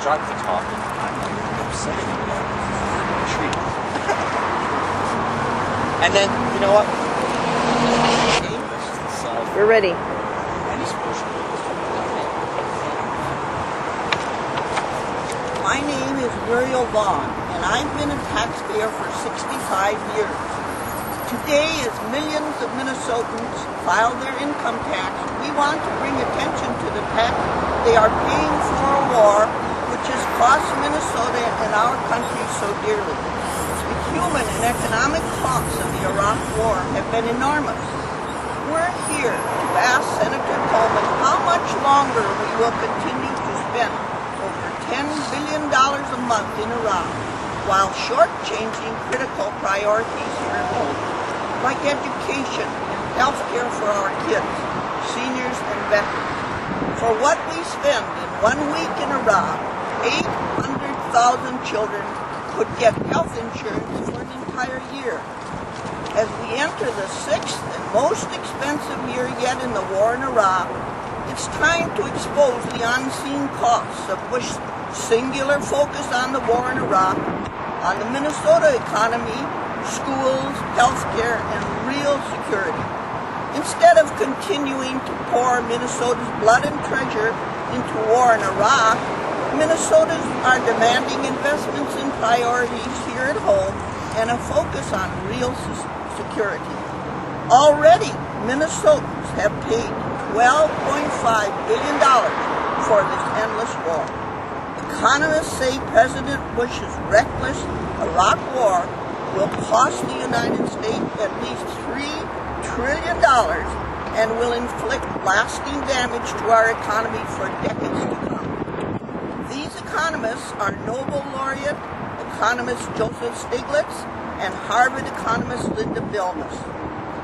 drive the talk and I'm like upsetting the tree. And then, you know what? We're ready. My name is Muriel Vaughn, and I've been a taxpayer for 65 years. Today, as millions of Minnesotans file their income tax, we want to bring attention to the tax they are paying for a war which has cost Minnesota and our country so dearly. The human and economic costs of the Iraq War have been enormous. We're here to ask Senator Coleman how much longer we will continue to spend over $10 billion a month in Iraq while shortchanging critical priorities here at home, like education and health care for our kids, seniors, and veterans. For what we spend in 1 week in Iraq, 800,000 children could get health insurance for an entire year. As we enter the 6th and most expensive year yet in the war in Iraq, it's time to expose the unseen costs of Bush's singular focus on the war in Iraq, on the Minnesota economy, schools, healthcare, and real security. Instead of continuing to pour Minnesota's blood and treasure into war in Iraq, Minnesotans are demanding investments in priorities here at home and a focus on real security. Already, Minnesotans have paid $12.5 billion for this endless war. Economists say President Bush's reckless Iraq war will cost the United States at least $3 trillion and will inflict lasting damage to our economy for decades to come. These economists are Nobel laureate economist Joseph Stiglitz and Harvard economist Linda Bilmes.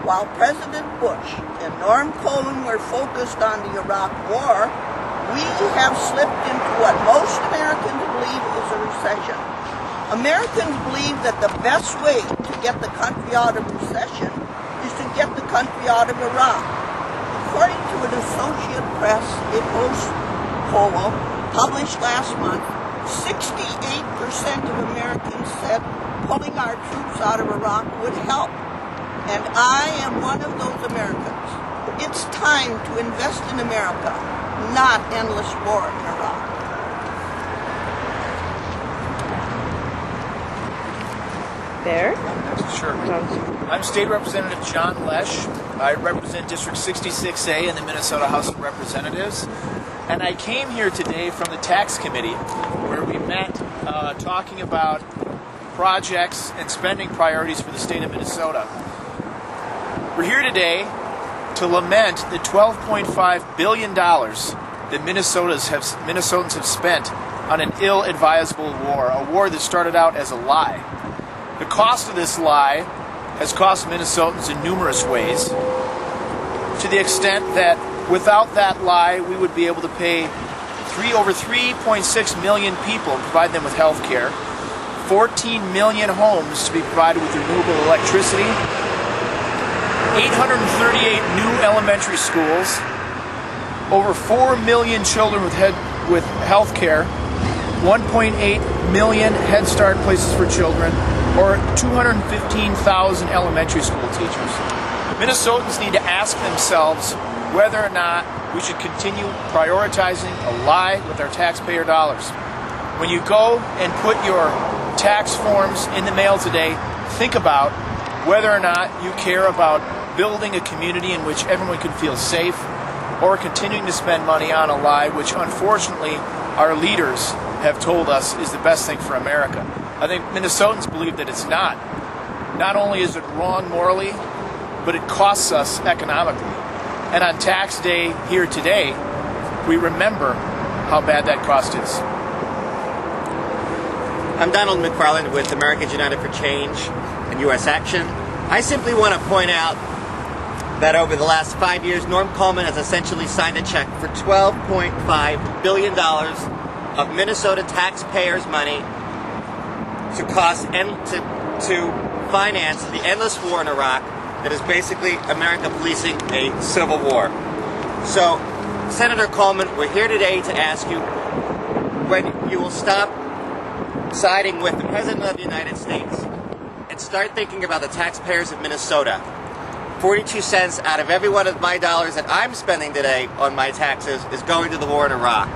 While President Bush and Norm Coleman were focused on the Iraq War, we have slipped into what most Americans believe is a recession. Americans believe that the best way to get the country out of recession is to get the country out of Iraq. According to an Associated Press poll published last month, 68% of Americans said pulling our troops out of Iraq would help. And I am one of those Americans. It's time to invest in America, not endless war in Iraq. There? Sure. I'm State Representative John Lesh. I represent District 66A in the Minnesota House of Representatives. And I came here today from the Tax Committee where we met talking about projects and spending priorities for the state of Minnesota. We're here today to lament the $12.5 billion that Minnesotans have spent on an ill-advisable war, a war that started out as a lie. The cost of this lie has cost Minnesotans in numerous ways, to the extent that without that lie, we would be able to pay over 3.6 million people and provide them with health care, 14 million homes to be provided with renewable electricity, 838 new elementary schools, over 4 million children with health care, 1.8 million Head Start places for children, or 215,000 elementary school teachers. Minnesotans need to ask themselves whether or not we should continue prioritizing a lie with our taxpayer dollars. When you go and put your tax forms in the mail today, think about whether or not you care about building a community in which everyone can feel safe, or continuing to spend money on a lie which unfortunately our leaders have told us is the best thing for America. I think Minnesotans believe that it's not. Not only is it wrong morally, but it costs us economically. And on tax day here today, we remember how bad that cost is. I'm Donald McFarland with Americans United for Change and U.S. Action. I simply want to point out that over the last 5 years, Norm Coleman has essentially signed a check for $12.5 billion of Minnesota taxpayers' money to finance the endless war in Iraq that is basically America policing a civil war. So, Senator Coleman, we're here today to ask you, when you will stop siding with the President of the United States and start thinking about the taxpayers of Minnesota. 42 cents out of every one of my dollars that I'm spending today on my taxes is going to the war in Iraq.